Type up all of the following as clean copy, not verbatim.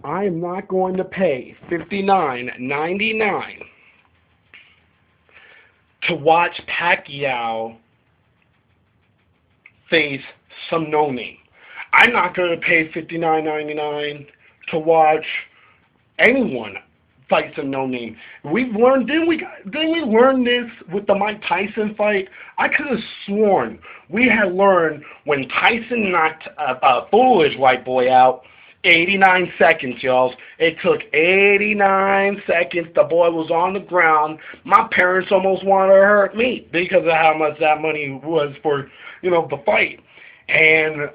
I am not going to pay $59.99 to watch Pacquiao face some no-name. I'm not going to pay $59.99 to watch anyone fight some no-name. We've learned, didn't we learn this with the Mike Tyson fight? I could have sworn we had learned when Tyson knocked a foolish white boy out. 89 seconds, y'all. It took 89 seconds. The boy was on the ground. My parents almost wanted to hurt me because of how much that money was for, the fight. And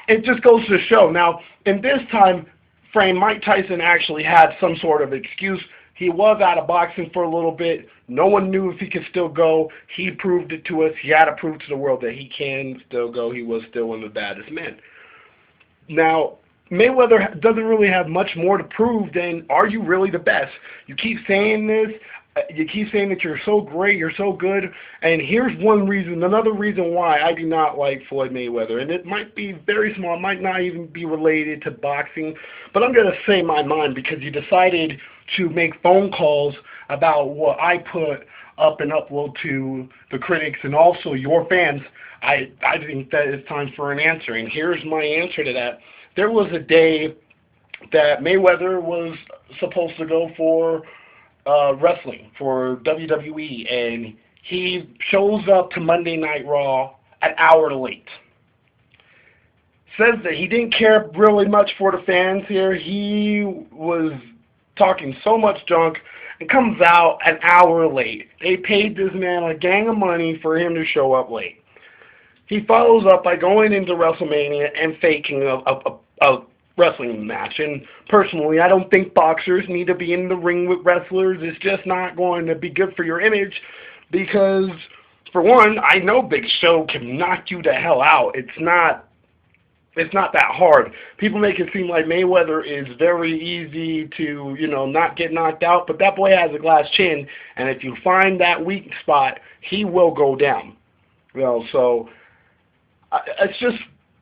it just goes to show. Now, in this time frame, Mike Tyson actually had some sort of excuse. He was out of boxing for a little bit. No one knew if he could still go. He proved it to us. He had to prove to the world that he can still go. He was still one of the baddest men. Now, Mayweather doesn't really have much more to prove than, are you really the best? You keep saying this. You keep saying that you're so great, you're so good. And here's another reason why I do not like Floyd Mayweather. And it might be very small. It might not even be related to boxing. But I'm going to say my mind because you decided to make phone calls about what I put up and upload to the critics and also your fans. I think that it's time for an answer, and here's my answer to that. There was a day that Mayweather was supposed to go for wrestling, for WWE, and he shows up to Monday Night Raw an hour late. Says that he didn't care really much for the fans here. He was talking so much junk and comes out an hour late. They paid this man a gang of money for him to show up late. He follows up by going into WrestleMania and faking a wrestling match. And personally, I don't think boxers need to be in the ring with wrestlers. It's just not going to be good for your image because, for one, I know Big Show can knock you the hell out. It's not that hard. People make it seem like Mayweather is very easy to, not get knocked out, but that boy has a glass chin, and if you find that weak spot, he will go down. So it's just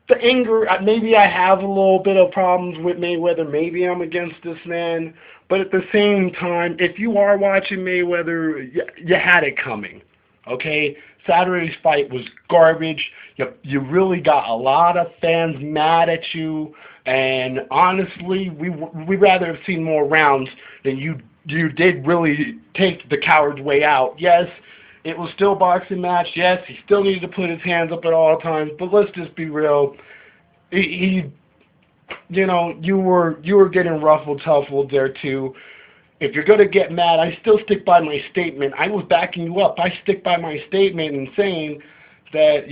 the anger. Maybe I have a little bit of problems with Mayweather. Maybe I'm against this man. But at the same time, if you are watching Mayweather, you had it coming. Okay? Saturday's fight was garbage. You really got a lot of fans mad at you. And honestly, we'd rather have seen more rounds than you did really take the coward's way out. Yes, it was still a boxing match. Yes, he still needed to put his hands up at all times. But let's just be real. You were getting ruffled, tuffled there too. If you're going to get mad, I still stick by my statement. I was backing you up. I stick by my statement and saying that,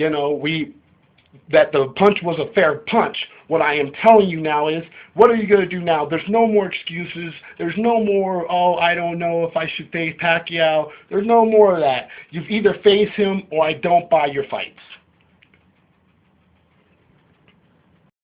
that the punch was a fair punch. What I am telling you now is, what are you going to do now? There's no more excuses. There's no more, I don't know if I should face Pacquiao. There's no more of that. You've either faced him or I don't buy your fights.